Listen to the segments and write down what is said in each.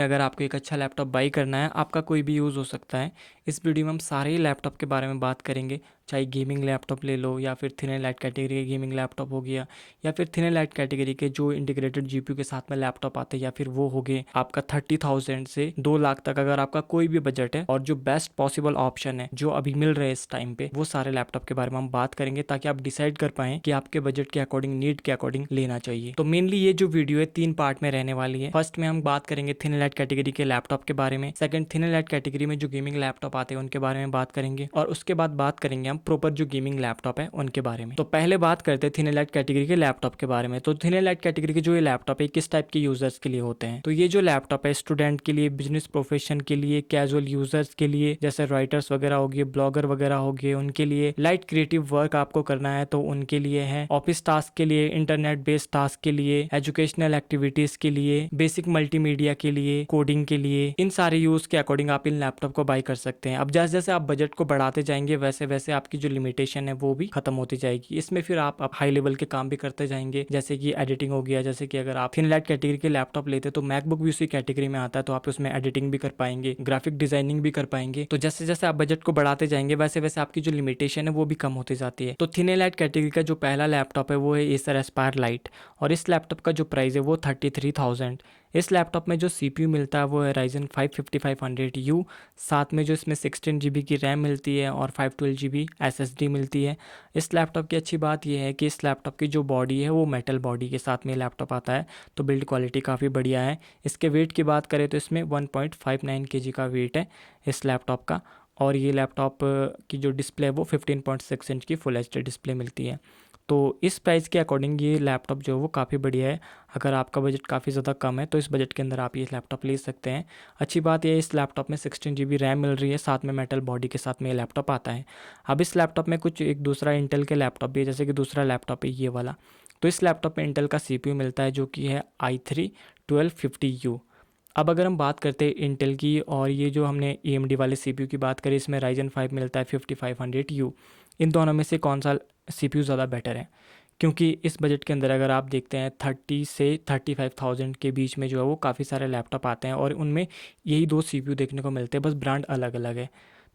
अगर आपको एक अच्छा लैपटॉप बाई करना है, आपका कोई भी यूज़ हो सकता है। इस वीडियो में हम सारे ही लैपटॉप के बारे में बात करेंगे, चाहे गेमिंग लैपटॉप ले लो या फिर थिन एंड लाइट कैटेगरी के गेमिंग लैपटॉप हो गया, या फिर थिन एंड लाइट कैटेगरी के जो इंटीग्रेटेड जीपीयू के साथ में लैपटॉप आते हैं, या फिर वो हो गए आपका 30,000 से 2 लाख तक। अगर आपका कोई भी बजट है और जो बेस्ट पॉसिबल ऑप्शन है जो अभी मिल रहे हैं इस टाइम पे, वो सारे लैपटॉप के बारे में हम बात करेंगे ताकि आप डिसाइड कर पाएं कि आपके बजट के अकॉर्डिंग, नीड के अकॉर्डिंग लेना चाहिए। तो मेनली ये जो वीडियो है 3 पार्ट में रहने वाली है। फर्स्ट में हम बात करेंगे थिन एंड लाइट कैटेगरी के लैपटॉप के बारे में, second thin and light category में जो गेमिंग लैपटॉप आते हैं उनके बारे में बात करेंगे, और उसके बाद बात करेंगे हम प्रॉपर जो गेमिंग लैपटॉप है उनके बारे में। तो पहले बात करते हैं थिन एंड लाइट कैटेगरी के लैपटॉप के बारे में। तो थिन एंड लाइट कैटेगरी के जो ये लैपटॉप है किस टाइप के यूजर्स के लिए होते हैं, तो ये जो लैपटॉप है स्टूडेंट के लिए, बिजनेस प्रोफेशन के लिए, कैजुअल यूजर्स के लिए, जैसे राइटर्स वगैरह हो गए, ब्लॉगर वगैरह हो गए, उनके लिए, लाइट क्रिएटिव वर्क आपको करना है तो उनके लिए है, ऑफिस टास्क के लिए, इंटरनेट बेस्ड टास्क के लिए, एजुकेशनल एक्टिविटीज के लिए, बेसिक मल्टीमीडिया के लिए, कोडिंग के लिए, इन सारे यूज के अकॉर्डिंग आप इन लैपटॉप को बाई कर सकते हैं। अब जैसे जैसे आप बजट को बढ़ाते जाएंगे वैसे वैसे आपकी जो लिमिटेशन है वो भी खत्म होती जाएगी। इसमें फिर आप हाई लेवल के काम भी करते जाएंगे, जैसे कि एडिटिंग हो गया, जैसे कि अगर आप थिन लाइट कैटेगरी के लैपटॉप लेते तो मैकबुक भी उसी कैटेगरी में आता है, तो आप उसमें एडिटिंग भी कर पाएंगे, ग्राफिक डिजाइनिंग भी कर पाएंगे। तो जैसे जैसे आप बजट को बढ़ाते जाएंगे वैसे वैसे आपकी जो लिमिटेशन है वो भी कम होती जाती है। तो थिन लाइट कैटेगरी का जो पहला लैपटॉप है वो है एसर एस्पायर लाइट, और इस लैपटॉप का जो प्राइस है वो 33,000। इस लैपटॉप में जो CPU मिलता है वो है Ryzen 5 5500U, साथ में जो इसमें 16 GB की रैम मिलती है और 512 GB SSD मिलती है। इस लैपटॉप की अच्छी बात यह है कि इस लैपटॉप की जो बॉडी है वो मेटल बॉडी के साथ में लैपटॉप आता है, तो बिल्ड क्वालिटी काफ़ी बढ़िया है। इसके वेट की बात करें तो इसमें 1.59 kg का वेट है इस लैपटॉप का, और ये लैपटॉप की जो डिस्प्ले है वो 15.6 इंच की फुल HD डिस्प्ले मिलती है। तो इस प्राइस के अकॉर्डिंग ये लैपटॉप जो है वो काफ़ी बढ़िया है। अगर आपका बजट काफ़ी ज़्यादा कम है तो इस बजट के अंदर आप ये लैपटॉप ले सकते हैं। अच्छी बात यह है इस लैपटॉप में 16 GB रैम मिल रही है, साथ में मेटल बॉडी के साथ में ये लैपटॉप आता है। अब इस लैपटॉप में कुछ एक दूसरा इंटेल के लैपटॉप भी है, जैसे कि दूसरा लैपटॉप है ये वाला। तो इस लैपटॉप में इंटेल का CPU मिलता है जो कि है i3-1250U। अब अगर हम बात करते हैं इंटेल की, और ये जो हमने AMD वाले CPU की बात करें, इसमें Ryzen 5 मिलता है 5500U। इन दोनों में से कौन सा CPU ज़्यादा बेटर है? क्योंकि इस बजट के अंदर अगर आप देखते हैं 30 से 35,000 के बीच में जो है वो काफ़ी सारे लैपटॉप आते हैं और उनमें यही 2 CPU देखने को मिलते हैं, बस ब्रांड अलग अलग है।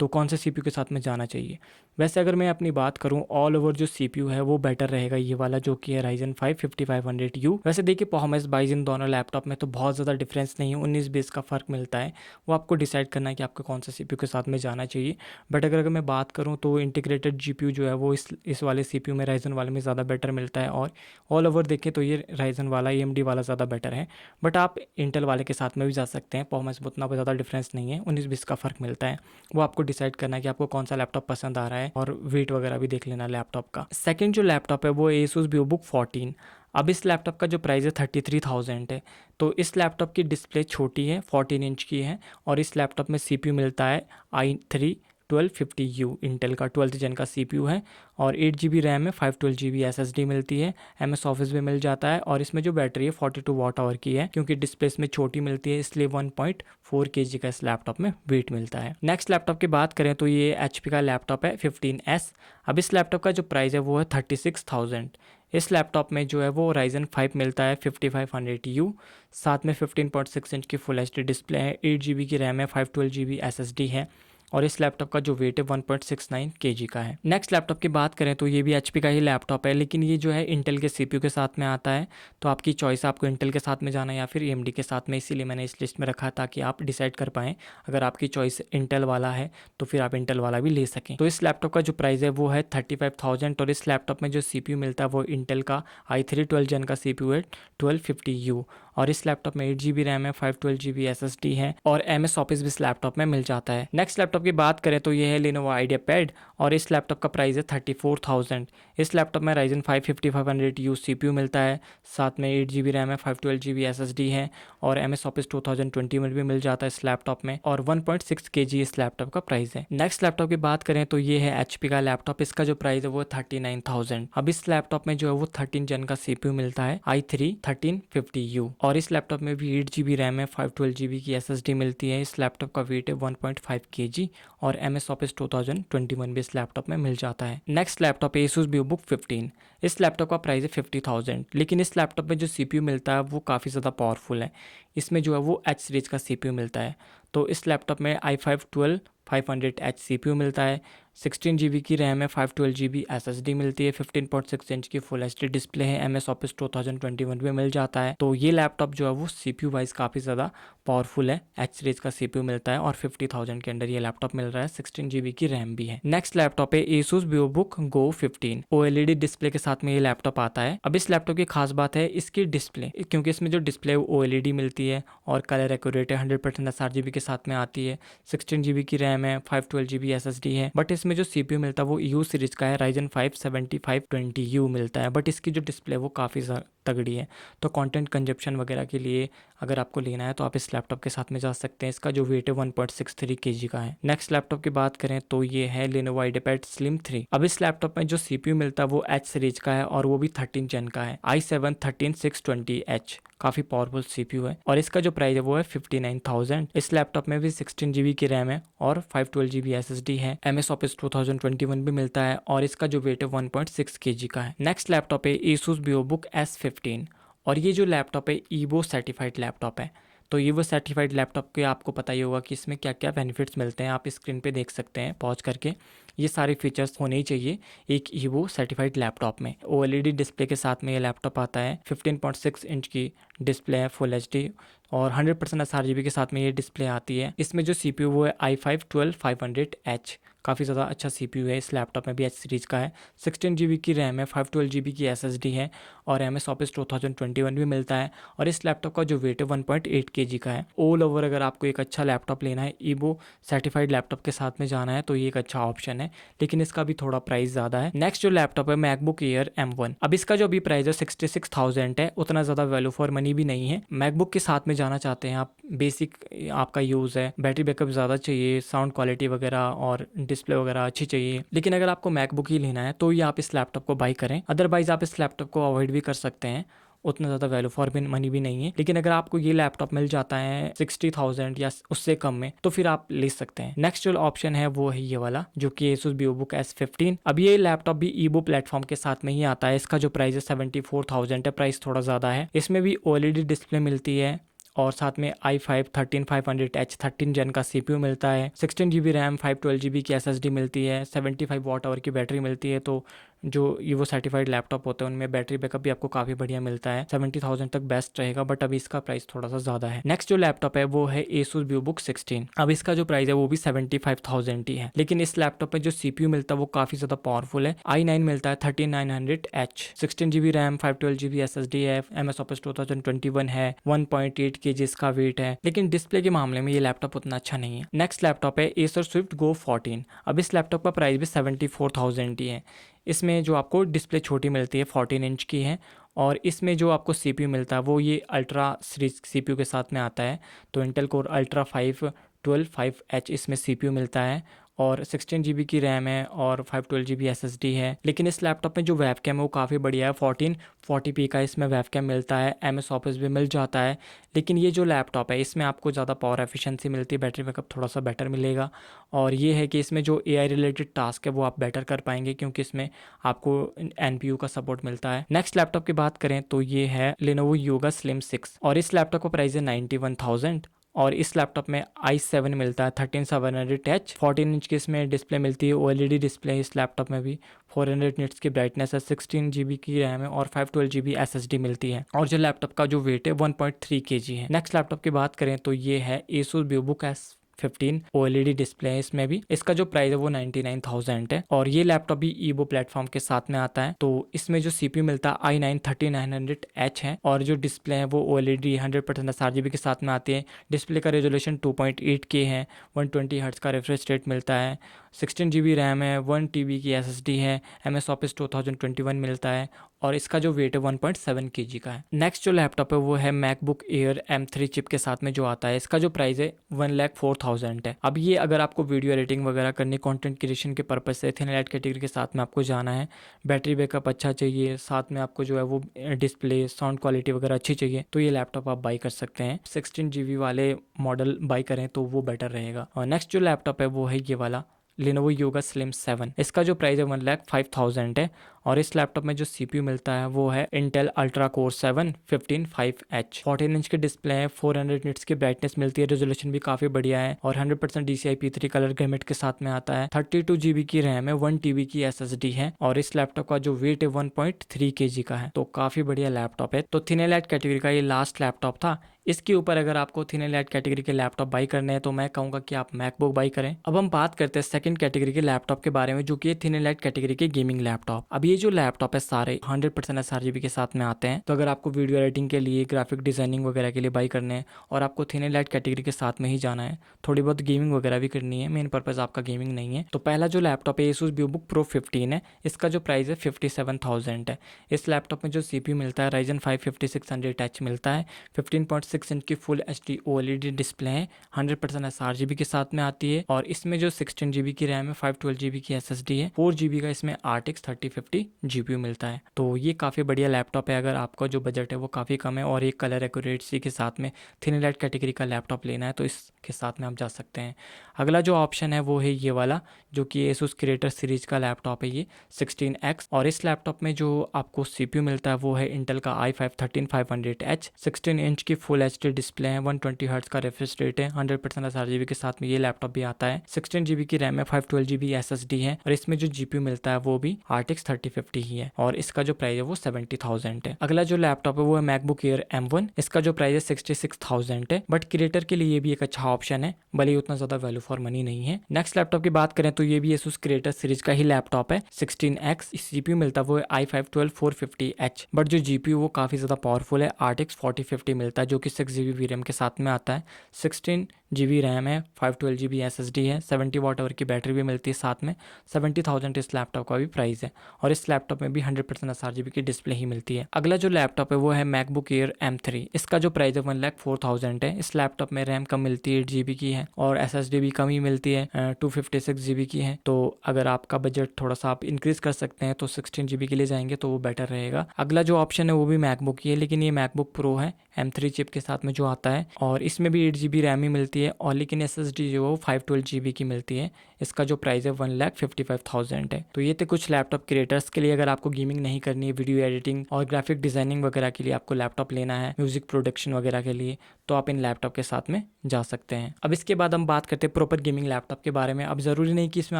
तो कौन से CPU के साथ में जाना चाहिए? वैसे अगर मैं अपनी बात करूं, ऑल ओवर जो CPU है वो बेटर रहेगा ये वाला, जो कि है Ryzen 5 5500U। वैसे देखिए परफॉर्मेंस वाइज इन दोनों लैपटॉप में तो बहुत ज़्यादा डिफरेंस नहीं है, 19-20 का फ़र्क मिलता है। वो आपको डिसाइड करना है कि आपको कौन सा CPU के साथ में जाना चाहिए। बट अगर मैं बात करूँ तो इंटीग्रेटेड GPU जो है वो इस वाले CPU में, Ryzen वाले में ज़्यादा बेटर मिलता है, और ऑल ओवर देखें तो ये Ryzen वाला, AMD वाला ज़्यादा बेटर है। बट आप इंटेल वाले के साथ में भी जा सकते हैं, परफॉर्मेंस में उतना ज़्यादा डिफरेंस नहीं है, 19-20 का फ़र्क मिलता है। वो आपको डिसाइड करना है कि आपको कौन सा लैपटॉप पसंद आ रहा है, और वेट वगैरह भी देख लेना लैपटॉप का। सेकंड जो लैपटॉप है वो Asus VivoBook 14। अब इस लैपटॉप का जो प्राइस है 33,000 है। तो इस लैपटॉप की डिस्प्ले छोटी है, 14 इंच की है, और इस लैपटॉप में CPU मिलता है i3-1250U, इंटेल का 12th जेन का CPU है, और 8 GB रैम है, 512 GB SSD मिलती है, MS ऑफिस भी मिल जाता है, और इसमें जो बैटरी है 42 वाट आवर की है। क्योंकि डिस्प्ले इसमें छोटी मिलती है इसलिए 1.4 kg का इस लैपटॉप में वेट मिलता है। नेक्स्ट लैपटॉप की बात करें तो ये HP का लैपटॉप है 15S। अब इस लैपटॉप का जो प्राइस है वो है 36,000। इस लैपटॉप में जो है वो Ryzen 5 मिलता है 5500U, साथ में 15.6 इंच की फुल HD डिस्प्ले है, 8 GB की रैम है, 512 GB SSD है, और इस लैपटॉप का जो वेट है 1.69 kg का है। नेक्स्ट लैपटॉप की बात करें तो ये भी HP का ही लैपटॉप है, लेकिन ये जो है इंटेल के CPU के साथ में आता है। तो आपकी चॉइस, आपको इंटेल के साथ में जाना है या फिर AMD के साथ में, इसीलिए मैंने इस लिस्ट में रखा ताकि आप डिसाइड कर पाएँ। अगर आपकी चॉइस इंटेल वाला है तो फिर आप इंटेल वाला भी ले सकें। तो इस लैपटॉप का जो प्राइस है वो है 35,000, और इस लैपटॉप में जो CPU मिलता है वो इंटेल का i3 12 जेन का CPU है 1250U, और इस लैपटॉप में 8 GB रैम है, 512 GB SSD है, और MS ऑफिस भी इस लैपटॉप में मिल जाता है। नेक्स्ट लैपटॉप की बात करें तो ये है Lenovo IdeaPad, और इस लैपटॉप का प्राइस है 34,000। इस लैपटॉप में Ryzen 5 5500U CPU मिलता है, साथ में 8 GB रैम है, 512 GB SSD है, और MS ऑफिस 2020 में भी मिल जाता है इस लैपटॉप में, और 1.6 kg इस लैपटॉप का प्राइस है। नेक्स्ट लैपटॉप की बात करें तो ये है HP का लैपटॉप, इसका जो प्राइस है वो 39,000। अब इस लैपटॉप में जो है वो 13 जेन का CPU मिलता है, i3-1350U, और इस लैपटॉप में भी 8 GB रैम है, 512 GB की SSD मिलती है। इस लैपटॉप का वेट है 1.5 kg, और MS ऑफिस 2021 भी इस लैपटॉप में मिल जाता है। नेक्स्ट लैपटॉप है Asus VivoBook 15। इस लैपटॉप का प्राइस है 50,000, लेकिन इस लैपटॉप में जो CPU मिलता है वो काफ़ी ज़्यादा पावरफुल है। इसमें जो है वो H सीरीज का CPU मिलता है। तो इस लैपटॉप में i5 12500H CPU मिलता है, 16 GB की रैम है, 512 GB SSD मिलती है, 15.6 इंच की फुल HD डिस्प्ले है, MS ऑफिस 2021 में मिल जाता है। तो ये लैपटॉप जो है वो CPU वाइज काफ़ी ज़्यादा पावरफुल है। H सीरीज का CPU मिलता है और 50,000 के अंदर ये लैपटॉप मिल रहा है, 16 GB की रैम भी है। नेक्स्ट लैपटॉप है Asus VivoBook Go 15। OLED display के साथ में ये लैपटॉप आता है। अब इस लैपटॉप की खास बात है इसकी डिस्प्ले, क्योंकि इसमें जो डिस्प्ले है वो OLED मिलती है और कलर एक्यूरेट है, 100% sRGB के साथ में आती है, 16 GB की रैम है, 512 GB SSD है। बट इसमें जो CPU मिलता है वो U सीरीज का है, Ryzen 5 7520U मिलता है। बट इसकी जो डिस्प्ले है वो काफ़ी तगड़ी है। तो कंटेंट कंजप्शन वगैरह के लिए अगर आपको लेना है तो आप इस लैपटॉप के साथ में जा सकते हैं। इसका जो वेट है 1.63 kg का है। नेक्स्ट लैपटॉप की बात करें तो ये है Lenovo IdeaPad Slim 3। अब इस लैपटॉप में जो CPU मिलता है वो H सीरीज का है और वो भी 13 जेन का है, i7 13620H। काफ़ी पावरफुल CPU है और इसका जो प्राइस है वो है 59,000। इस लैपटॉप में भी 16 GB की रैम है और 512 GB SSD है, MS Office 2021 भी मिलता है और इसका जो वेट है 1.6 kg का है। नेक्स्ट लैपटॉप है Asus VivoBook S15 और ये जो लैपटॉप है ईवो सर्टिफाइड लैपटॉप है। तो ईवो सर्टिफाइड लैपटॉप के आपको पता ही होगा कि इसमें क्या क्या बेनिफिट्स मिलते हैं। आप स्क्रीन पे देख सकते हैं पॉज करके। ये सारे फीचर्स होने ही चाहिए एक ईवो सर्टिफाइड लैपटॉप में। OLED डिस्प्ले के साथ में ये लैपटॉप आता है, 15.6 इंच की डिस्प्ले है, फुल HD और 100% sRGB के साथ में ये डिस्प्ले आती है। इसमें जो CPU वो है i5 12500H। काफ़ी ज़्यादा अच्छा CPU है। इस लैपटॉप में भी H सीरीज का है, 16 GB की रैम है, 512 GB की SSD है और MS Office 2021 भी मिलता है और इस लैपटॉप का जो वेट है 1.8 kg का है। ऑल ओवर अगर आपको एक अच्छा लैपटॉप लेना है, ईवो सर्टिफाइड लैपटॉप के साथ में जाना है तो ये एक अच्छा ऑप्शन है, लेकिन इसका भी थोड़ा प्राइस ज़्यादा है। नेक्स्ट जो लैपटॉप है मैकबुक एयर M1। अब इसका जो अभी प्राइस है 66,000 है, उतना ज़्यादा वैल्यू फॉर मनी भी नहीं है। मैकबुक के साथ में जाना चाहते हैं आप, बेसिक आपका यूज़ है, बैटरी बैकअप ज़्यादा चाहिए, साउंड क्वालिटी वगैरह और डिस्प्ले वगैरह अच्छी चाहिए, लेकिन अगर आपको मैकबुक ही लेना है तो ये आप इस लैपटॉप को बाई करें। अदरवाइज आप इस लैपटॉप को अवॉइड भी कर सकते हैं, उतना ज़्यादा वैल्यू फॉर मनी भी नहीं है। लेकिन अगर आपको ये लैपटॉप मिल जाता है 60,000 या उससे कम में तो फिर आप ले सकते हैं। नेक्स्ट जो ऑप्शन है वो है ये वाला, जो कि Asus VivoBook S15। अब ये लैपटॉप भी ईबो प्लेटफॉर्म के साथ में ही आता है। इसका जो प्राइस है 74,000 है, प्राइस थोड़ा ज़्यादा है। इसमें भी OLED डिस्प्ले मिलती है और साथ में i5 13500H 13 जेन का CPU मिलता है, 16 GB रैम, 512 GB की SSD मिलती है, 75 वाट आवर की बैटरी मिलती है। तो जो ईवो सर्टिफाइड लैपटॉप होते हैं उनमें बैटरी बैकअप भी आपको काफ़ी बढ़िया मिलता है। 70,000 तक बेस्ट रहेगा, बट अभी इसका प्राइस थोड़ा सा ज़्यादा है। नेक्स्ट जो लैपटॉप है वो है Asus VivoBook 16। अब इसका जो प्राइस है वो भी 75,000 ही है, लेकिन इस लैपटॉप में जो CPU मिलता है वो काफ़ी ज़्यादा पावरफुल है। i9 मिलता है 3900H, 16 GB RAM, 512 GB SSD है, MS Office 2021 है, 1.8 kg इसका वेट है, लेकिन डिस्प्ले के मामले में ये लैपटॉप उतना अच्छा नहीं है। नेक्स्ट लैपटॉप है Acer Swift Go 14। अब इस लैपटॉप का प्राइस भी 74,000 ही है। इसमें जो आपको डिस्प्ले छोटी मिलती है 14 इंच की है और इसमें जो आपको CPU मिलता है वो ये अल्ट्रा सीरीज CPU के साथ में आता है। तो इंटेल कोर अल्ट्रा 5 125H इसमें CPU मिलता है और 16 GB की रैम है और 512 GB SSD है। लेकिन इस लैपटॉप में जो वेबकैम है वो काफ़ी बढ़िया है, 1440p का इसमें वेबकैम मिलता है, MS ऑफिस भी मिल जाता है। लेकिन ये जो लैपटॉप है इसमें आपको ज़्यादा पावर एफिशिएंसी मिलती है, बैटरी बैकअप थोड़ा सा बेटर मिलेगा और ये है कि इसमें जो AI रिलेटेड टास्क है वो आप बेटर कर पाएंगे, क्योंकि इसमें आपको NPU का सपोर्ट मिलता है। नेक्स्ट लैपटॉप की बात करें तो ये है Lenovo Yoga Slim 6 और इस लैपटॉप का प्राइस है 91,000 और इस लैपटॉप में i7 मिलता है 13700H, 14 इंच की इसमें डिस्प्ले मिलती है, OLED डिस्प्ले है इस लैपटॉप में भी, 400 निट्स की ब्राइटनेस है, 16 GB की रैम है और 512 GB SSD मिलती है और जो लैपटॉप का जो वेट है 1.3 kg है। नेक्स्ट लैपटॉप की बात करें तो ये है Asus VivoBook S15, OLED display है इसमें भी। इसका जो प्राइस है वो 99,000 है और ये लैपटॉप भी ईवो प्लेटफॉर्म के साथ में आता है। तो इसमें जो CPU मिलता है i9 3900H है और जो डिस्प्ले है वो OLED 100% sRGB के साथ में आती है। डिस्प्ले का रेजोल्यूशन 2.8K है, 120 हर्ट्ज का रिफ्रेश रेट मिलता है, 16 GB रैम है, 1 TB की SSD है, MS Office 2021 मिलता है और इसका जो वेट है 1.7 kg का है। नेक्स्ट जो लैपटॉप है वो है मैकबुक एयर M3 चिप के साथ में जो आता है। इसका जो प्राइस है 1,04,000 है। अब ये अगर आपको वीडियो एडिटिंग वगैरह करनी, कंटेंट क्रिएशन के पर्पज से थिन लाइट कैटेगरी के साथ में आपको जाना है, बैटरी बैकअप अच्छा चाहिए, साथ में आपको जो है वो डिस्प्ले साउंड क्वालिटी वगैरह अच्छी चाहिए, तो ये लैपटॉप आप बाई कर सकते हैं। 16 GB वाले मॉडल बाई करें तो वो बेटर रहेगा। और नेक्स्ट जो लैपटॉप है वो है ये वाला Lenovo Yoga Slim 7। इसका जो प्राइस है 1,05,000 है और इस लैपटॉप में जो CPU मिलता है वो है Intel Ultra Core 7 155H। 14 inch की डिस्प्ले है, 400 निट्स की ब्राइटनेस मिलती है, रेजोल्यूशन भी काफ़ी बढ़िया है और 100% DCI P3 कलर गैमेट के साथ में आता है। 32 GB की रैम है, 1 TB की SSD है और इस लैपटॉप का जो वेट है 1.3 kg का है, तो काफ़ी बढ़िया लैपटॉप है। तो थिन एलाइट कैटेगरी का ये लास्ट लैपटॉप था। इसके ऊपर अगर आपको थिन एलाइट कैटेगरी के लैपटॉप बाई करने हैं तो मैं कहूँगा कि आप मैकबुक बाई करें। अब हम बात करते हैं सेकंड कैटेगरी के लैपटॉप के बारे में, जो कि है थिन एलाइट कैटेगरी के गेमिंग लैपटॉप। अब ये जो लैपटॉप है सारे 100% sRGB के साथ में आते हैं। तो अगर आपको वीडियो एडिटिंग के लिए, ग्राफिक डिजाइनिंग वगैरह के लिए बाई करने हैं और आपको थिन एलाइट कैटेगरी के साथ में ही जाना है, थोड़ी बहुत गेमिंग वगैरह भी करनी है, मेन पर्पज आपका गेमिंग नहीं है, तो पहला जो लैपटॉप है Asus VivoBook Pro 15 है। इसका जो प्राइस है 57,000 है। इस लैपटॉप में जो CPU मिलता है Ryzen 5 5600H मिलता है। 15.6 इंच की फुल HD OLED डिस्प्ले है, 100% sRGB के साथ में आती है और इसमें जो 16 GB की रैम है, 512 GB की SSD है, 4 GB का इसमें RTX 3050 GPU मिलता है। तो ये काफ़ी बढ़िया लैपटॉप है अगर आपका जो बजट है वो काफ़ी कम है और एक कलर एक्यूरेसी के साथ में थिन एलाइट कैटेगरी का लैपटॉप लेना है तो इसके साथ में आप जा सकते हैं। अगला जो ऑप्शन है वो है ये वाला, जो कि Asus Creator सीरीज का लैपटॉप है, ये 16X। और इस लैपटॉप में जो आपको CPU मिलता है वो है Intel का i5 13500H। 16 इंच की फुल HD डिस्प्ले है, 120 हर्ट्ज का रिफ्रेश रेट है, 100% sRGB के साथ में ये लैपटॉप भी आता है। 16 GB की रैम है, 512 GB SSD है और इसमें जो GPU मिलता है वो भी RTX 3050 ही है और इसका जो प्राइस है वो 70,000 है। अगला जो लैपटॉप है वो है MacBook Air M1। इसका जो प्राइस है 66,000 है, बट क्रिएटर के लिए ये भी एक अच्छा ऑप्शन है, भले ही उतना ज्यादा वैल्यू फॉर मनी नहीं है। नेक्स्ट लैपटॉप की बात करें तो ये भी Asus Creator सीरीज का ही लैपटॉप है, 16X। CPU मिलता है वो है i5 12450H, बट जो GPU वो काफी ज्यादा पावरफुल है, RTX 4050 मिलता है जो कि 6 GB VRAM के साथ में आता है। 16 GB रैम है, 512 GB SSD है, 70 वाट आवर की बैटरी भी मिलती है साथ में। 70,000 इस लैपटॉप का भी प्राइस है और इस लैपटॉप में भी 100% sRGB की डिस्प्ले ही मिलती है। अगला जो लैपटॉप है वो है MacBook Air M3। इसका जो प्राइस है 1,04,000 है। इस लैपटॉप में रैम कम मिलती है, 8 GB की है और SSD भी कम ही मिलती है, 256 GB की है। तो अगर आपका बजट थोड़ा सा आप इंक्रीज कर सकते हैं तो 16 GB के लिए जाएंगे तो वो बेटर रहेगा। अगला जो ऑप्शन है वो भी मैकबुक ही है, लेकिन ये मैकबुक प्रो है, M3 चिप के साथ में जो आता है और इसमें भी 8 GB रैम ही मिलती है और लेकिन SSD जो है वो 512 GB की मिलती है। इसका जो प्राइस है 1,55,000 है। तो ये थे कुछ लैपटॉप क्रिएटर्स के लिए। अगर आपको गेमिंग नहीं करनी है, वीडियो एडिटिंग और ग्राफिक डिजाइनिंग वगैरह के लिए आपको लैपटॉप लेना है, म्यूजिक प्रोडक्शन वगैरह के लिए, तो आप इन लैपटॉप के साथ में जा सकते हैं। अब इसके बाद हम बात करते हैं प्रॉपर गेमिंग लैपटॉप के बारे में। अब ज़रूरी नहीं कि इसमें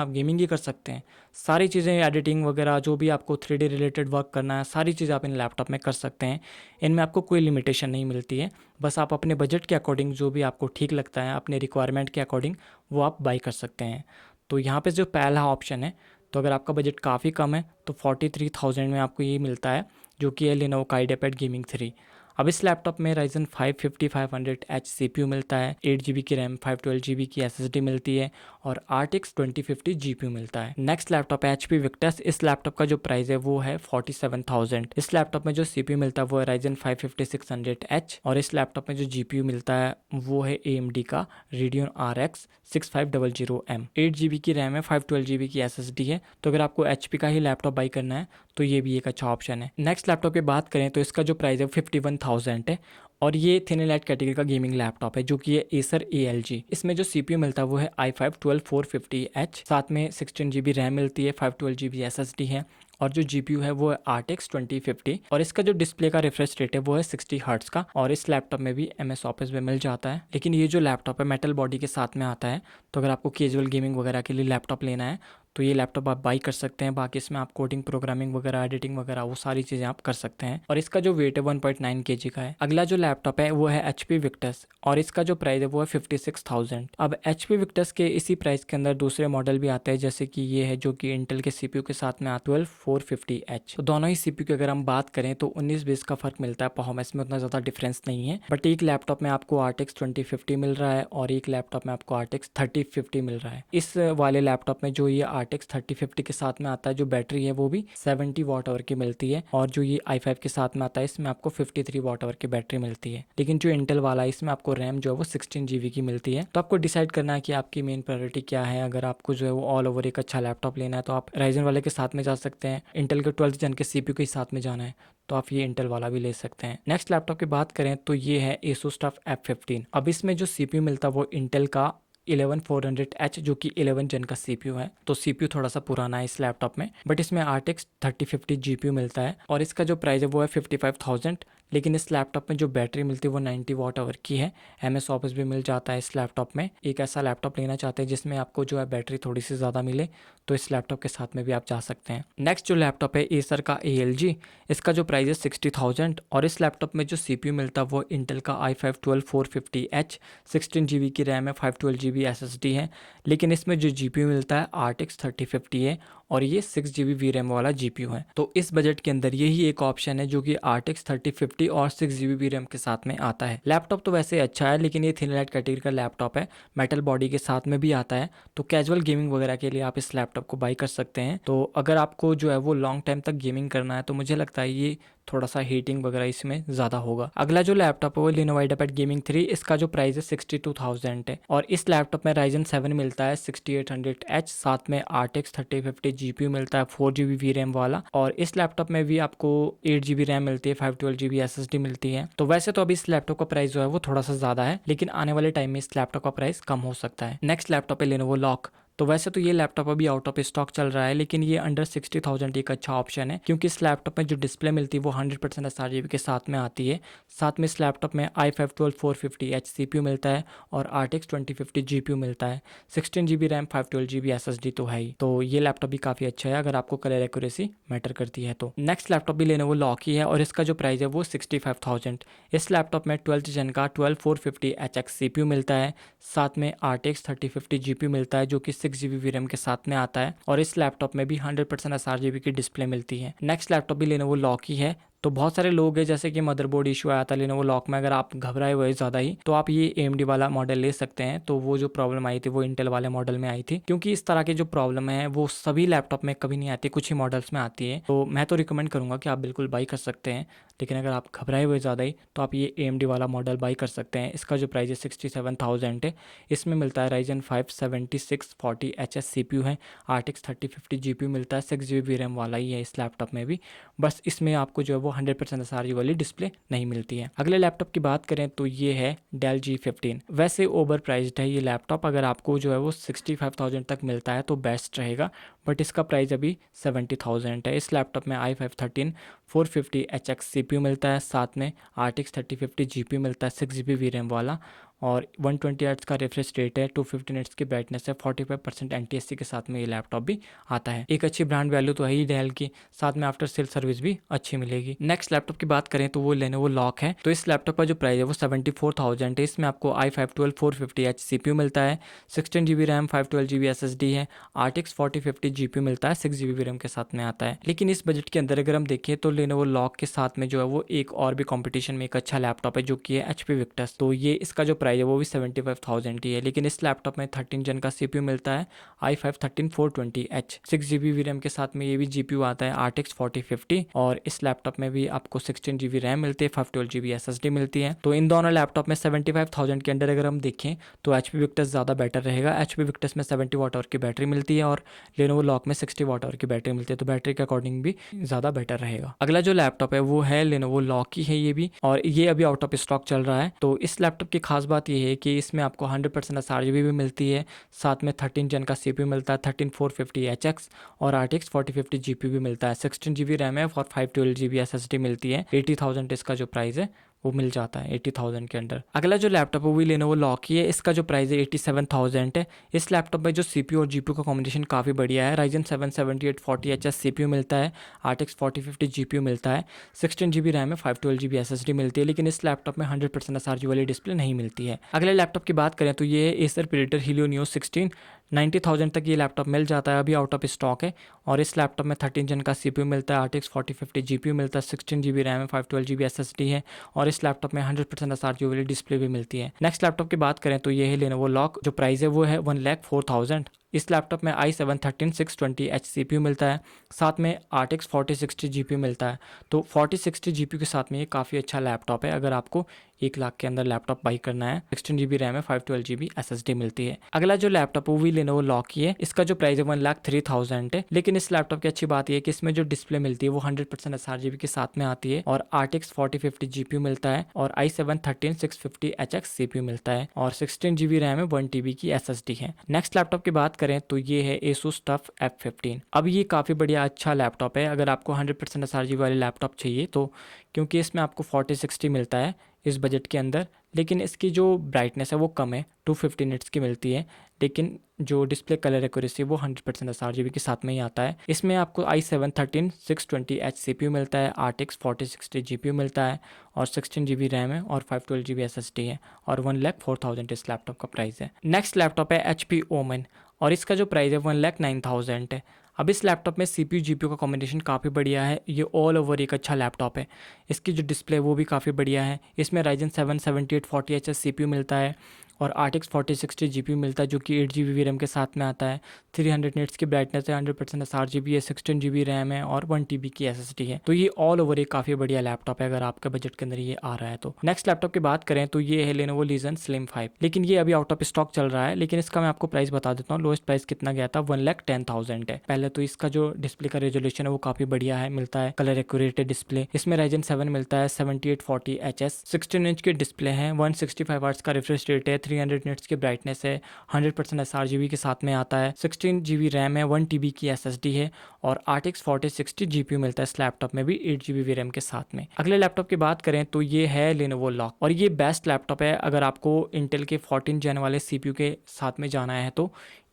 आप गेमिंग ही कर सकते हैं, सारी चीज़ें एडिटिंग वगैरह जो भी आपको 3D रिलेटेड वर्क करना है, सारी चीज़ें आप इन लैपटॉप में कर सकते हैं। इनमें आपको कोई लिमिटेशन नहीं मिलती है, बस आप अपने बजट के अकॉर्डिंग जो भी आपको ठीक लगता है, अपने रिक्वायरमेंट के अकॉर्डिंग वो आप बाई कर सकते हैं। तो यहाँ पे जो पहला ऑप्शन है, तो अगर आपका बजट काफ़ी कम है तो 43,000 में आपको ये मिलता है, जो कि है Lenovo KaiDePad Gaming 3। अब इस लैपटॉप में Ryzen 5 5500H CPU मिलता है, 8 GB की रैम, 512 GB की SSD मिलती है और RTX 2050 GPU मिलता है। नेक्स्ट लैपटॉप है HP Victus। इस लैपटॉप का जो प्राइस है वो है 47,000। इस लैपटॉप में जो CPU मिलता है वो है Ryzen 5 5600H और इस लैपटॉप में जो GPU मिलता है वो है AMD का Radeon RX 6500M। 8 GB की रैम है, 512 GB की SSD है। तो अगर आपको HP का ही लैपटॉप बाई करना है तो ये भी एक अच्छा ऑप्शन है। नेक्स्ट लैपटॉप की बात करें तो इसका जो प्राइस है 51,000 है और ये थिन एलाइट कैटेगरी का गेमिंग लैपटॉप है, जो कि है Acer ALG। इसमें जो CPU मिलता है वो है i5 12450H, साथ में 16 GB रैम मिलती है, 512 GB SSD है और जो GPU है वो है RTX 2050 और इसका जो डिस्प्ले का रिफ्रेश रेट है वो है 60 हर्ट्ज का और इस लैपटॉप में भी MS ऑफिस में मिल जाता है। लेकिन ये जो लैपटॉप है मेटल बॉडी के साथ में आता है, तो अगर आपको कैजुअल गेमिंग वगैरह के लिए लैपटॉप लेना है तो ये लैपटॉप आप बाई कर सकते हैं। बाकी इसमें आप कोडिंग, प्रोग्रामिंग वगैरह, एडिटिंग वगैरह वो सारी चीज़ें आप कर सकते हैं और इसका जो वेट है 1.9 kg का है। अगला जो लैपटॉप है वो है HP Victus और इसका जो प्राइस है वो है 56,000। अब HP Victus के इसी प्राइस के अंदर दूसरे मॉडल भी आते हैं, जैसे कि ये है जो कि इंटेल के CPU के साथ में आता है 12450H। तो दोनों ही CPU की अगर हम बात करें तो 19-20 का फर्क मिलता है, परफॉर्मेंस में उतना ज़्यादा डिफरेंस नहीं है। बट एक लैपटॉप में आपको RTX 2050 मिल रहा है और एक लैपटॉप में आपको RTX 3050 मिल रहा है। इस वाले लैपटॉप में जो ये RTX 3050 के साथ में आता है, जो बैटरी है वो भी 70 वाट आवर की मिलती है और जो ये i5 के साथ में आता है इसमें आपको 53 वाट आवर की बैटरी मिलती है। लेकिन जो इंटेल वाला है इसमें आपको रैम जो है वो 16 GB की मिलती है। तो आपको डिसाइड करना है कि आपकी मेन प्रायोरिटी क्या है। अगर आपको जो है वो ऑल ओवर एक अच्छा लैपटॉप लेना है तो आप राइजन वाले के साथ में जा सकते हैं, इंटेल के 12th जन के CPU के साथ में जाना है तो आप ये इंटेल वाला भी ले सकते हैं। नेक्स्ट लैपटॉप की बात करें तो ये है Asus TUF F15। अब इसमें जो CPU मिलता है वो इंटेल का 11400H जो कि 11 जन का CPU है। तो CPU थोड़ा सा पुराना है इस लैपटॉप में, बट इसमें RTX 3050 GPU मिलता है और इसका जो प्राइस है वो है 55,000। लेकिन इस लैपटॉप में जो बैटरी मिलती है वो 90 वाट आवर की है। MS ऑफिस भी मिल जाता है इस लैपटॉप में। एक ऐसा लैपटॉप लेना चाहते हैं जिसमें आपको जो है बैटरी थोड़ी सी ज़्यादा मिले, तो इस लैपटॉप के साथ में भी आप जा सकते हैं। नेक्स्ट जो लैपटॉप है एसर का ALG, इसका जो प्राइस है 60,000 और इस लैपटॉप में जो CPU मिलता है वो इंटेल का i5 12450H, 16 GB की रैम है, 512 GB SSD है। लेकिन इसमें जो GPU मिलता है RTX 3050 है और ये 6 GB VRAM वाला GPU है। तो इस बजट के अंदर यही एक ऑप्शन है जो कि RTX 3050 और 6 GB VRAM के साथ में आता है। लैपटॉप तो वैसे अच्छा है, लेकिन ये थिन लाइट कैटेगरी का लैपटॉप है, मेटल बॉडी के साथ में भी आता है। तो कैजुअल गेमिंग वगैरह के लिए आप इस लैपटॉप को बाई कर सकते हैं। तो अगर आपको जो है वो लॉन्ग टाइम तक गेमिंग करना है तो मुझे लगता है ये थोड़ा सा हीटिंग वगैरह इसमें ज़्यादा होगा। अगला जो लैपटॉप है वो Lenovo IdeaPad Gaming 3, इसका जो प्राइस है 62,000 है और इस लैपटॉप में Ryzen 7 मिलता है 6800H, साथ में RTX 3050 GPU मिलता है 4 GB VRAM वाला और इस लैपटॉप में भी आपको 8 GB रैम मिलती है, 512 GB SSD मिलती है। तो वैसे तो अभी इस लैपटॉप का प्राइस जो है वो थोड़ा सा ज़्यादा है, लेकिन आने वाले टाइम में इस लैपटॉप का प्राइस कम हो सकता है। नेक्स्ट लैपटॉप है Lenovo Lock। तो वैसे तो ये लैपटॉप अभी आउट ऑफ स्टॉक चल रहा है, लेकिन ये अंडर 60,000 एक अच्छा ऑप्शन है क्योंकि इस लैपटॉप में जो डिस्प्ले मिलती है वो 100% sRGB के साथ में आती है। साथ में इस लैपटॉप में i5 12450H CPU मिलता है और RTX 2050 GPU मिलता है, 16 GB रैम, 512 GB SSD तो है ही। तो ये लैपटॉप भी काफ़ी अच्छा है अगर आपको कलर एक्यूरेसी मैटर करती है तो। नेक्स्ट लैपटॉप भी Lenovo Lock ही है और इसका जो प्राइस है वो 65,000। इस लैपटॉप में 12th जन का 12450HX CPU मिलता है, साथ में RTX 3050 GPU मिलता है जो कि 6 GB VRAM के साथ में आता है और इस लैपटॉप में भी 100% sRGB की डिस्प्ले मिलती है। नेक्स्ट लैपटॉप भी Lenovo Lock ही है। तो बहुत सारे लोग हैं जैसे कि मदरबोर्ड इशू आया था Lenovo Lock में, अगर आप घबराए हुए ज़्यादा ही तो आप ये AMD वाला मॉडल ले सकते हैं। तो वो जो प्रॉब्लम आई थी वो इंटेल वाले मॉडल में आई थी, क्योंकि इस तरह की जो प्रॉब्लम है वो सभी लैपटॉप में कभी नहीं आती, कुछ ही मॉडल्स में आती है। तो मैं तो रिकमेंड करूँगा कि आप बिल्कुल बाई कर सकते हैं, लेकिन अगर आप घबराए हुए ज़्यादा ही तो आप ये AMD वाला मॉडल बाई कर सकते हैं। इसका जो प्राइस है 67,000 है। इसमें मिलता है Ryzen 5 7640HS CPU है, RTX 3050 GPU मिलता है, 6 GB VRAM वाला ही है इस लैपटॉप में भी। बस इसमें आपको जो है वो 100% sRGB वाली डिस्प्ले नहीं मिलती है। अगले लैपटॉप की बात करें तो ये है Dell G15। वैसे ओवर प्राइस्ड है ये लैपटॉप, अगर आपको जो है वो 65,000 तक मिलता है तो बेस्ट रहेगा, बट इसका प्राइस अभी 70,000 है। इस लैपटॉप में i5 13450HX CPU मिलता है, साथ में RTX 3050 GPU मिलता है, 6 GB VRAM वाला और 120 हर्ट्ज का रिफ्रेश रेट है, 215 हर्ट्ज की ब्राइटनेस है, 45% NTSC के साथ में ये लैपटॉप भी आता है। एक अच्छी ब्रांड वैल्यू तो है ही डेल की, साथ में आफ्टर सेल सर्विस भी अच्छी मिलेगी। नेक्स्ट लैपटॉप की बात करें तो वो Lenovo Lock है। तो इस लैपटॉप का जो प्राइस है वो 74,000 है। इसमें आपको i5 12450H CPU मिलता है, 16 GB रैम, 512 GB SSD है, RTX 4050 GPU मिलता है, 6 GB VRAM के साथ में आता है। लेकिन इस बजट के अंदर अगर हम देखें तो Lenovo Lock के साथ में जो है वो एक और भी कंपटीशन में एक अच्छा लैपटॉप है जो कि है HP Victus। तो ये इसका जो प्राइस है वो भी 75,000 ही है। लेकिन इस लैपटॉप में 13 जन का CPU मिलता है, i5 13420H, 6 GB VRAM के साथ में ये भी GPU आता है, RTX 4050 और इस लैपटॉप में भी आपको 16 GB रैम मिलती है, 512 GB SSD मिलती है। तो इन दोनों लैपटॉप में 75,000 के अंदर अगर हम देखें तो HP Victus ज़्यादा बेटर रहेगा। HP Victus में 70 वाट आवर की बैटरी मिलती है और Lenovo Lock में 60 वाट आवर की बैटरी मिलती है, तो बैटरी के अकॉर्डिंग भी ज़्यादा बेटर रहेगा। अगला जो लैपटॉप है वो है Lenovo Lock ही है ये भी, और ये अभी आउट ऑफ स्टॉक चल रहा है। तो इस लैपटॉप की खास बात ये है कि इसमें आपको 100% sRGB भी मिलती है, साथ में 13 जन का CPU मिलता है, 13450HX और RTX 4050 GPU भी मिलता है, 16 GB रैम है और 512 GB SSD मिलती है। 80,000 इसका जो प्राइस है वो मिल जाता है 80,000 के अंडर। अगला जो लैपटॉप है वो भी Lenovo Lock ही है। इसका जो प्राइस है 87,000 है। इस लैपटॉप में जो CPU और GPU का कॉम्बिनेशन काफ़ी बढ़िया है। Ryzen 7 7840HS CPU मिलता है, RTX 4050 GPU मिलता है, 16 GB रैम है, 512 GB SSD मिलती है। लेकिन इस लैपटॉप में 100% sRGB वाली डिस्प्ले नहीं मिलती है। अगले लैपटॉप की बात करें तो ये है Acer Predator Helio Neo 16। 90,000 तक ये लैपटॉप मिल जाता है, अभी आउट ऑफ स्टॉक है। और इस लैपटॉप में 13 जन का CPU मिलता है, RTX 4050 GPU मिलता है, 16 GB रैम है, 512 GB SSD है और इस लैपटॉप में 100% sRGB वाली डिस्प्ले भी मिलती है। नेक्स्ट लैपटॉप की बात करें तो ये है Lenovo Lock। जो प्राइस है वो है 1,04,000 इस लैपटॉप में i7-13620H CPU मिलता है, साथ में RTX 4060 GPU मिलता है। तो 4060 GPU के साथ में ये काफ़ी अच्छा लैपटॉप है अगर आपको 1 लाख के अंदर लैपटॉप बाई करना है। 16 GB रैम है, 512 GB SSD मिलती है। अगला जो लैपटॉप है वो भी Lenovo लॉक की है। इसका जो प्राइस है 1,03,000 है। लेकिन इस लैपटॉप की अच्छी बात यह है कि इसमें जो डिस्प्ले मिलती है वो 100% sRGB के साथ में आती है और RTX 4050 GPU मिलता है और i7-13650HX CPU मिलता है और 16 GB रैम है, 1 TB की SSD है। नेक्स्ट लैपटॉप की बात करें तो ये है Asus TUF F15। अब ये काफ़ी बढ़िया अच्छा लैपटॉप है अगर आपको 100% sRGB वाले लैपटॉप चाहिए तो, क्योंकि इसमें आपको 4060 मिलता है इस बजट के अंदर, लेकिन इसकी जो ब्राइटनेस है वो कम है, 250 निट्स की मिलती है, लेकिन जो डिस्प्ले कलर एक्यूरेसी वो 100% sRGB के साथ में ही आता है। इसमें आपको i7-13620H CPU मिलता है, RTX 4060 GPU मिलता है और 16 GB रैम है और 512 GB SSD है और 1,04,000 इस लैपटॉप का प्राइस है। नेक्स्ट लैपटॉप है HP Omen और इसका जो प्राइस है 1,09,000 है। अब इस लैपटॉप में CPU GPU का कॉम्बिनेशन काफ़ी बढ़िया है, ये ऑल ओवर एक अच्छा लैपटॉप है। इसकी जो डिस्प्ले वो भी काफ़ी बढ़िया है। इसमें Ryzen 7 7840HS CPU मिलता है और RTX 4060 GPU मिलता है जो कि 8 GB VRAM के साथ में आता है। 300 निट्स की ब्राइटनेस है, 100% sRGB है, 16 GB रैम है और 1 TB की SSD है। तो ये ऑल ओवर एक काफ़ी बढ़िया लैपटॉप है अगर आपके बजट के अंदर ये आ रहा है तो। नेक्स्ट लैपटॉप की बात करें तो ये है Lenovo Legion Slim 5, लेकिन ये अभी आउट ऑफ स्टॉक चल रहा है। लेकिन इसका मैं आपको प्राइस बता देता हूँ, लोएस्ट प्राइस कितना गया था, 1,10,000 है। पहले तो इसका जो डिस्प्ले का रेजोल्यूशन है वो काफ़ी बढ़िया है, मिलता है कलर एक्यूरेट डिस्प्ले। इसमें Ryzen 7 मिलता है 7840HS, 16 इंच की डिस्प्ले है, 165 Hz का रिफ्रेश रेट है, 300 निट्स की ब्राइटनेस है, 100% sRGB के साथ में आता है, 16 GB रैम है, 1 TB की SSD है और RTX 4060 GPU मिलता है इस लैपटॉप में भी 8 GB VRAM के साथ में। अगले लैपटॉप की बात करें तो ये है Lenovo लॉक और ये बेस्ट लैपटॉप है अगर आपको इंटेल के 14 जेन वाले CPU के साथ में जाना है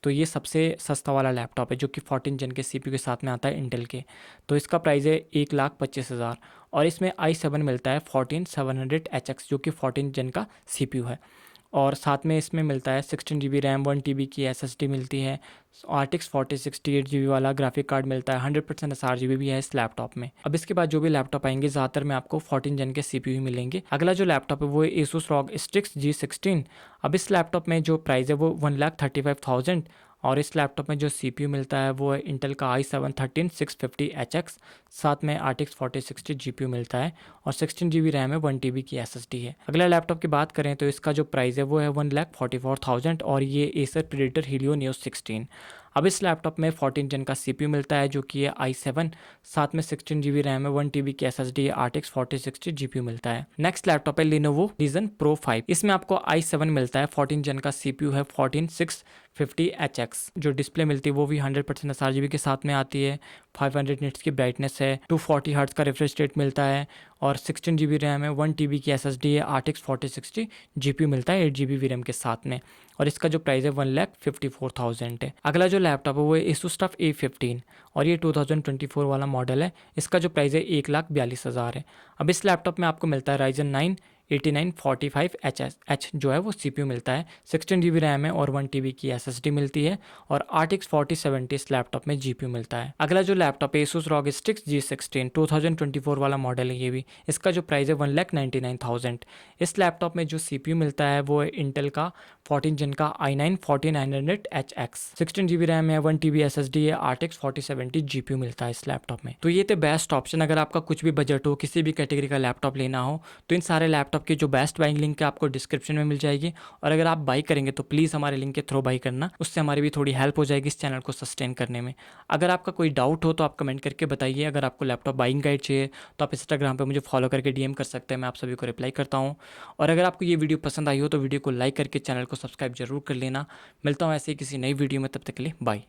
तो ये सबसे सस्ता वाला लैपटॉप है जो कि 14 जेन के CPU के साथ में आता है इंटेल के। तो इसका प्राइस है 1,25,000 और इसमें i7 मिलता है 14700HX जो कि 14 जेन का CPU है और साथ में इसमें मिलता है 16 GB रैम, 1 TB की SSD मिलती है, RTX 4060 8 GB वाला ग्राफिक कार्ड मिलता है, 100% sRGB भी है इस लैपटॉप में। अब इसके बाद जो भी लैपटॉप आएंगे ज़्यादातर में आपको 14 जेन के CPU ही मिलेंगे। अगला जो लैपटॉप है वो है Asus ROG Strix G16। अब इस लैपटॉप में जो प्राइस है वो 1,35,000 और इस लैपटॉप में जो CPU मिलता है वो है इंटेल का i7-13650HX, साथ में RTX 4060 GPU मिलता है और 16 GB रैम है, 1 TB की SSD है। अगला लैपटॉप की बात करें तो इसका जो प्राइस है वो है 1,44,000 और ये Acer Predator Helio Neo 16। अब इस लैपटॉप में 14 जेन का CPU मिलता है जो कि है i7, साथ में 16 GB रैम है, 1 TB की SSD है, RTX 4060 GPU मिलता है। नेक्स्ट लैपटॉप है Lenovo Legion Pro 5। इसमें आपको i7 मिलता है, 14 जेन का CPU है, 14650HX। जो डिस्प्ले मिलती है वो भी 100% sRGB के साथ में आती है, 500 निट्स की ब्राइटनेस है, 240 हर्ट्ज का रिफ्रेश रेट मिलता है और 16 GB रैम है, 1 TB की SSD है, RTX 4060 GPU मिलता है 8 GB VRAM के साथ में और इसका जो प्राइस है 1,54,000 है। अगला जो लैपटॉप है वो है Asus TUF A15 और ये 2024 वाला मॉडल है। इसका जो प्राइस है 1,42,000 है। अब इस लैपटॉप में आपको मिलता है Ryzen 9 8945H जो है वो CPU मिलता है, 16 GB रैम है और 1 TB की SSD मिलती है और RTX 4070 इस लैपटॉप में GPU मिलता है। अगला जो लैपटॉप है Asus ROG Strix G16 2024 वाला मॉडल है ये भी। इसका जो प्राइस है 1,99,000। इस लैपटॉप में जो CPU मिलता है वो है इंटेल का 14 जेन का i9-4900HX, 16 GB रैम है, 1 TB SSD है, RTX 4070 GPU मिलता है इस लैपटॉप में। तो ये थे बेस्ट ऑप्शन अगर आपका कुछ भी बजट हो, किसी भी कैटेगरी का लैपटॉप लेना हो तो इन सारे लैपटॉप की जो बेस्ट बाइंग लिंक है आपको डिस्क्रिप्शन में मिल जाएगी और अगर आप बाई करेंगे तो प्लीज़ हमारे लिंक के थ्रू बाई करना, उससे हमारी भी थोड़ी हेल्प हो जाएगी इस चैनल को सस्टेन करने में। अगर आपका कोई डाउट हो तो आप कमेंट करके बताइए। अगर आपको लैपटॉप बाइंग गाइड चाहिए तो आप इंस्टाग्राम पे मुझे फॉलो करके DM कर सकते हैं, मैं आप सभी को रिप्लाई करता हूँ। और अगर आपको ये वीडियो पसंद आई हो तो वीडियो को लाइक करके चैनल को सब्सक्राइब जरूर कर लेना। मिलता हूँ ऐसे ही किसी नई वीडियो में, तब तक के लिए बाय।